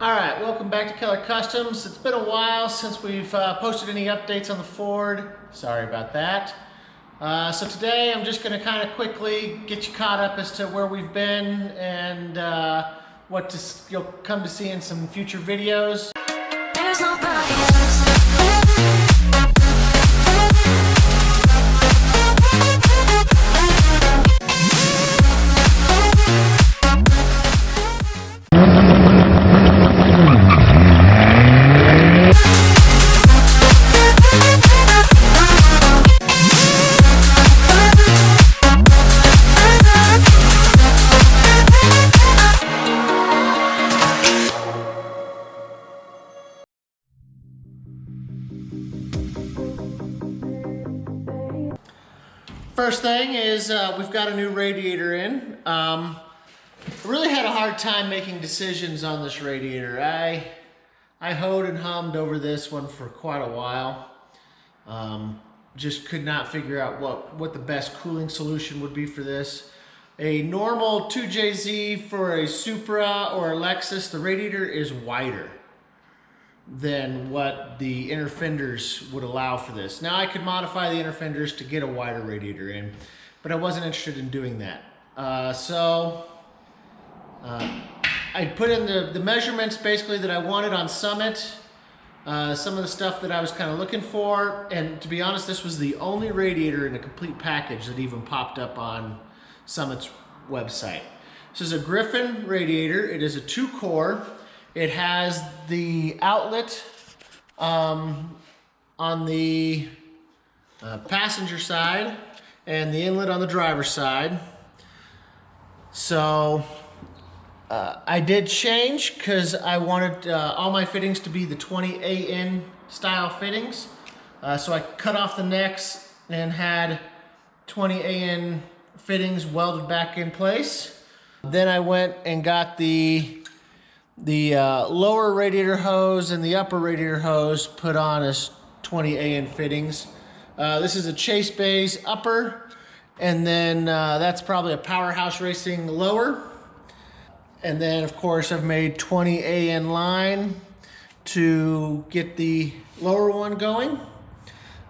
Alright, welcome back to Keller Customs. It's been a while since we've posted any updates on the Ford. Sorry about that. So today I'm just going to kind of quickly get you caught up as to where we've been and what you'll come to see in some future videos. There's nobody else. First thing is we've got a new radiator in. I really had a hard time making decisions on this radiator. I hoed and hummed over this one for quite a while. Just could not figure out what the best cooling solution would be for this. A normal 2JZ for a Supra or a Lexus, the radiator is wider than what the inner fenders would allow for this. Now I could modify the inner fenders to get a wider radiator in, but I wasn't interested in doing that. I put in the measurements basically that I wanted on Summit, some of the stuff that I was kind of looking for, and to be honest, this was the only radiator in a complete package that even popped up on Summit's website. This is a Griffin Radiator. It is a 2-core. It has the outlet on the passenger side and the inlet on the driver's side. So I did change because I wanted all my fittings to be the 20AN style fittings. So I cut off the necks and had 20AN fittings welded back in place. Then I went and got the lower radiator hose and the upper radiator hose put on as 20AN fittings. This is a Chase Bays upper, and then that's probably a Powerhouse Racing lower. And then of course I've made 20AN line to get the lower one going.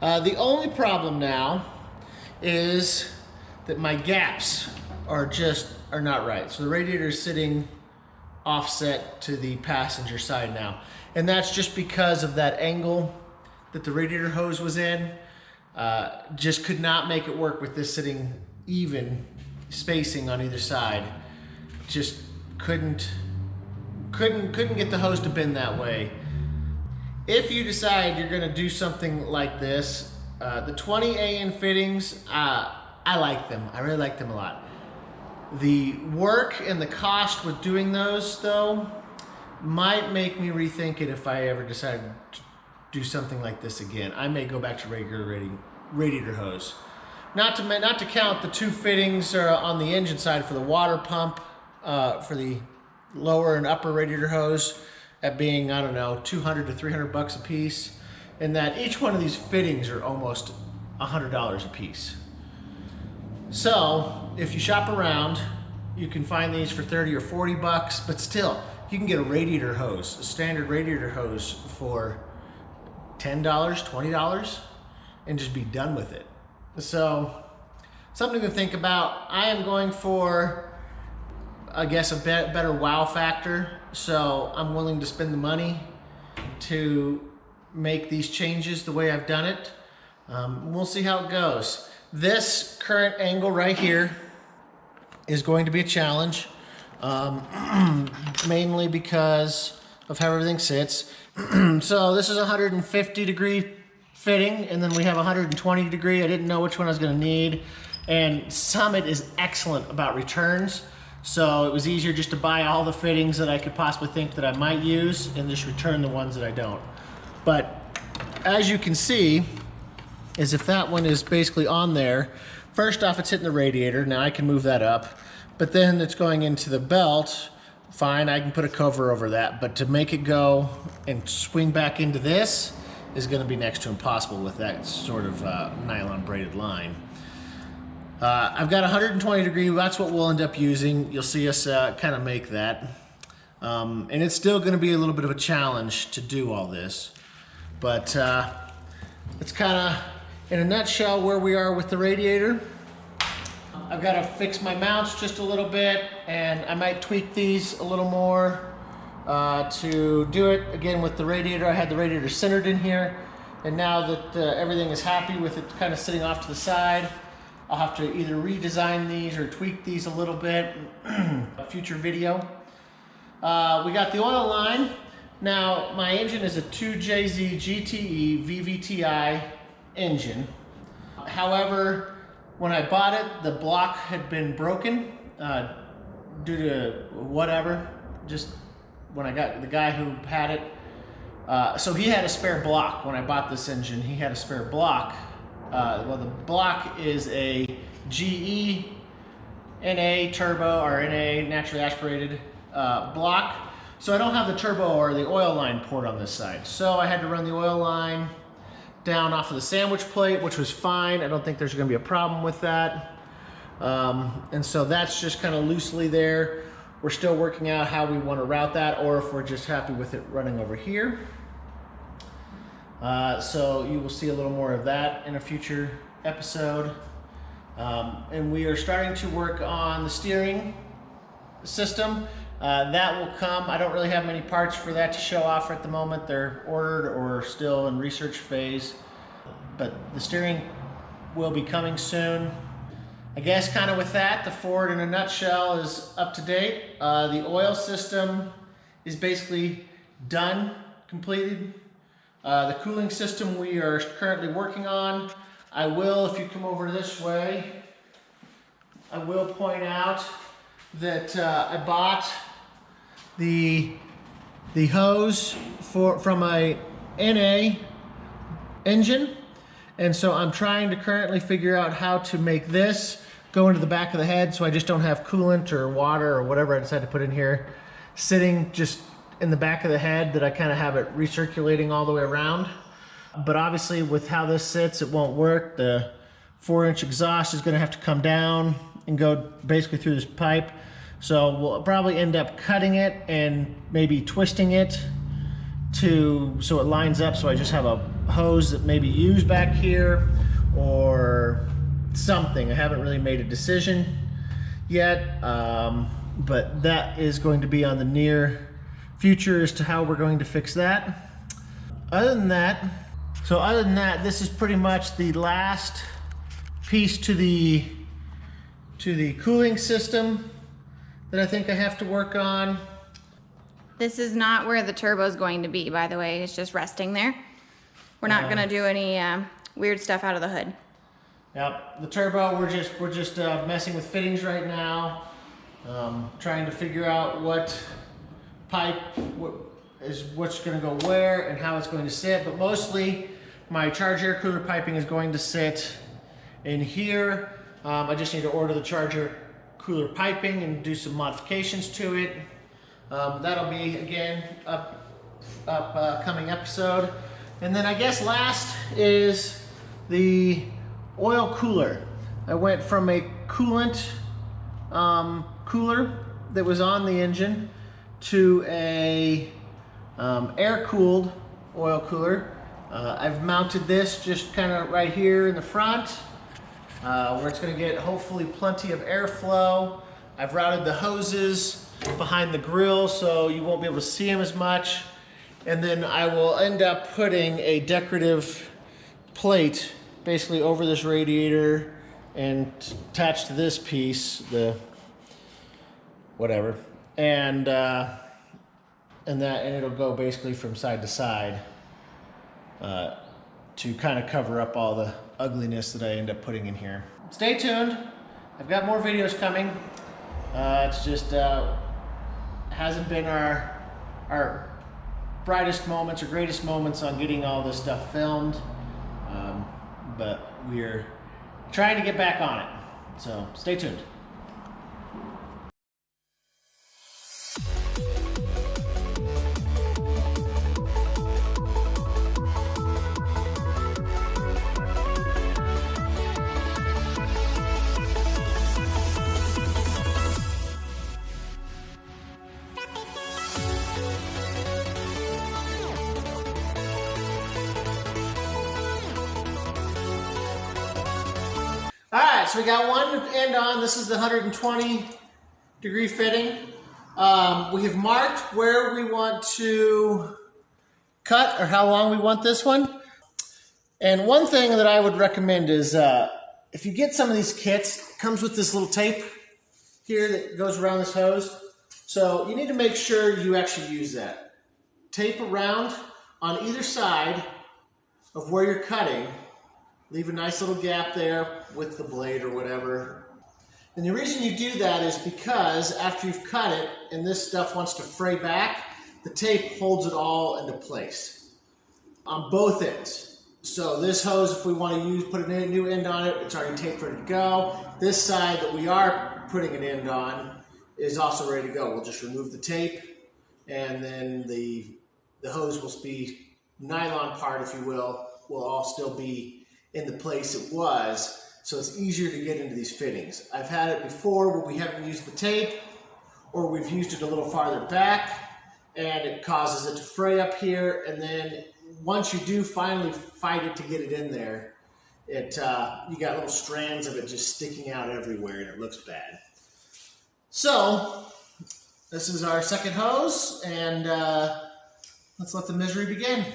The only problem now is that my gaps are not right. So the radiator is sitting offset to the passenger side now, and that's just because of that angle that the radiator hose was in. Just could not make it work with this sitting even spacing on either side. Just couldn't get the hose to bend that way. If you decide you're going to do something like this, the 20AN fittings, I like them. I really like them a lot. The work and the cost with doing those, though, might make me rethink it if I ever decide to do something like this again. I may go back to regular radiator hose. Not to count the 2 fittings on the engine side for the water pump, for the lower and upper radiator hose, at being, I don't know, $200 to $300 a piece, and that each one of these fittings are almost $100 a piece. So if you shop around, you can find these for 30 or 40 bucks, but still, you can get a radiator hose, a standard radiator hose, for $10, $20, and just be done with it. So something to think about. I am going for, I guess, a better wow factor, so I'm willing to spend the money to make these changes the way I've done it. We'll see how it goes. This current angle right here is going to be a challenge, mainly because of how everything sits. So this is a 150-degree fitting, and then we have a 120-degree. I didn't know which one I was going to need, and Summit is excellent about returns, so it was easier just to buy all the fittings that I could possibly think that I might use and just return the ones that I don't. But as you can see, is if that one is basically on there, first off, it's hitting the radiator. Now I can move that up, but then it's going into the belt. Fine, I can put a cover over that, but to make it go and swing back into this is going to be next to impossible with that sort of nylon braided line. I've got 120 degree, that's what we'll end up using. You'll see us kind of make that. And it's still going to be a little bit of a challenge to do all this. But it's kind of, in a nutshell, where we are with the radiator. I've got to fix my mounts just a little bit, and I might tweak these a little more to do it. Again, with the radiator, I had the radiator centered in here, and now that everything is happy with it kind of sitting off to the side, I'll have to either redesign these or tweak these a little bit. A future video. We got the oil line. Now, my engine is a 2JZ GTE VVTi engine. However, when I bought it, the block had been broken due to whatever. Just when I got the guy who had it, so he had a spare block when I bought this engine. He had a spare block. Well, the block is a GE NA turbo or NA naturally aspirated block. So I don't have the turbo or the oil line port on this side. So I had to run the oil line down off of the sandwich plate, which was fine. I don't think there's gonna be a problem with that. And so that's just kind of loosely there. We're still working out how we want to route that, or if we're just happy with it running over here. So you will see a little more of that in a future episode. And we are starting to work on the steering system. That will come. I don't really have many parts for that to show off at the moment. They're ordered or still in research phase, but the steering will be coming soon. I guess kind of with that, the Ford in a nutshell is up to date. The oil system is basically done, completed. The cooling system we are currently working on. I will, if you come over this way, I will point out that I bought the hose from a NA engine, and so I'm trying to currently figure out how to make this go into the back of the head so I just don't have coolant or water or whatever I decide to put in here sitting just in the back of the head, that I kind of have it recirculating all the way around. But obviously with how this sits, it won't work. The 4-inch exhaust is going to have to come down and go basically through this pipe. So we'll probably end up cutting it and maybe twisting it so it lines up, so I just have a hose that maybe use back here or something. I haven't really made a decision yet, but that is going to be on the near future as to how we're going to fix that. Other than that, this is pretty much the last piece to the cooling system that I think I have to work on. This is not where the turbo is going to be, by the way. It's just resting there. We're not gonna do any weird stuff out of the hood. Yep, the turbo, we're just messing with fittings right now, trying to figure out what pipe what's going to go where and how it's going to sit. But mostly, my charge air cooler piping is going to sit in here. I just need to order the charge air cooler piping and do some modifications to it. That'll be again upcoming episode. And then I guess last is the oil cooler. I went from a coolant cooler that was on the engine to a air-cooled oil cooler. I've mounted this just kind of right here in the front, where it's going to get hopefully plenty of airflow. I've routed the hoses behind the grill so you won't be able to see them as much. And then I will end up putting a decorative plate basically over this radiator and attached to this piece, the whatever, and it'll go basically from side to side to kind of cover up all the ugliness that I end up putting in here. Stay tuned. I've got more videos coming. It's just hasn't been our brightest moments or greatest moments on getting all this stuff filmed, but we're trying to get back on it. So stay tuned. so we got one end on. This is the 120-degree fitting. We have marked where we want to cut or how long we want this one. And one thing that I would recommend is if you get some of these kits, it comes with this little tape here that goes around this hose. So you need to make sure you actually use that. Tape around on either side of where you're cutting. Leave a nice little gap there with the blade or whatever. And the reason you do that is because after you've cut it and this stuff wants to fray back, the tape holds it all into place on both ends. So this hose, if we want to put a new end on it, it's already taped ready to go. This side that we are putting an end on is also ready to go. We'll just remove the tape, and then the hose will be nylon part, if you will all still be in the place it was. So it's easier to get into these fittings. I've had it before where we haven't used the tape, or we've used it a little farther back, and it causes it to fray up here, and then once you do finally fight it to get it in there, you got little strands of it just sticking out everywhere, and it looks bad. So this is our second hose, and let's let the misery begin.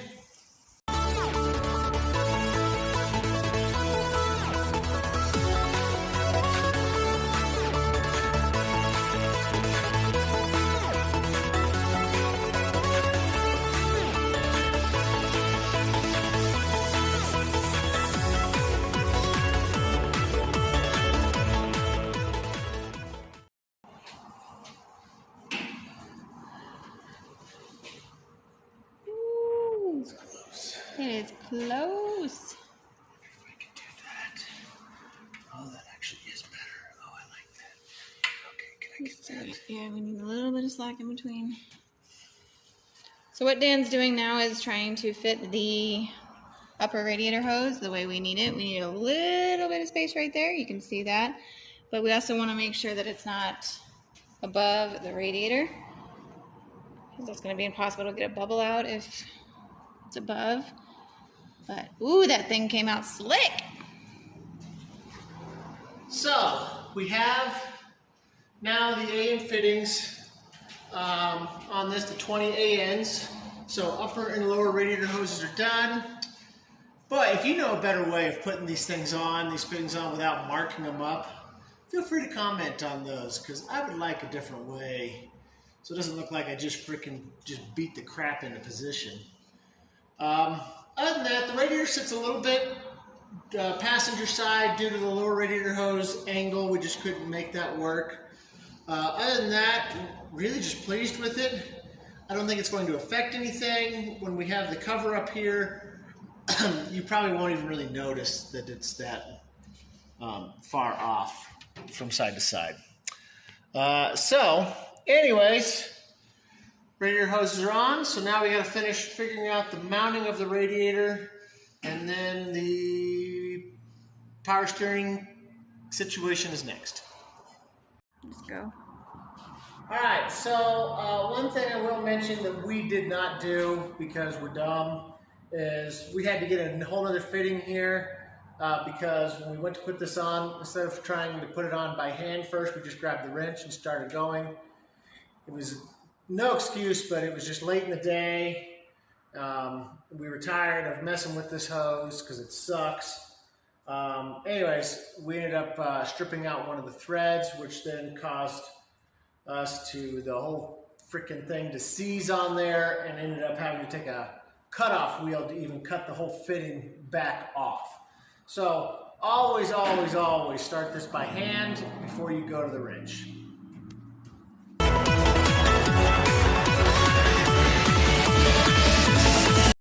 It is close. If I can do that. Oh, that actually is better. Oh, I like that. Okay, can I get that? Yeah, we need a little bit of slack in between. So what Dan's doing now is trying to fit the upper radiator hose the way we need it. We need a little bit of space right there. You can see that. But we also want to make sure that it's not above the radiator, because that's going to be impossible to get a bubble out if it's above. But, ooh, that thing came out slick. So, we have now the AN fittings on this, the 20 ANs. So upper and lower radiator hoses are done. But if you know a better way of putting these fittings on without marking them up, feel free to comment on those, because I would like a different way so it doesn't look like I just beat the crap into position. Other than that, the radiator sits a little bit passenger side due to the lower radiator hose angle. We just couldn't make that work. Other than that, really just pleased with it. I don't think it's going to affect anything. When we have the cover up here, you probably won't even really notice that it's that far off from side to side. So, anyways, radiator hoses are on, so now we got to finish figuring out the mounting of the radiator, and then the power steering situation is next. Let's go. All right, so one thing I will mention that we did not do because we're dumb is we had to get a whole other fitting here because when we went to put this on, instead of trying to put it on by hand first, we just grabbed the wrench and started going. It was no excuse, but it was just late in the day. We were tired of messing with this hose because it sucks. Anyways, we ended up stripping out one of the threads, which then caused us to the whole freaking thing to seize on there, and ended up having to take a cutoff wheel to even cut the whole fitting back off. So always, always, always start this by hand before you go to the wrench.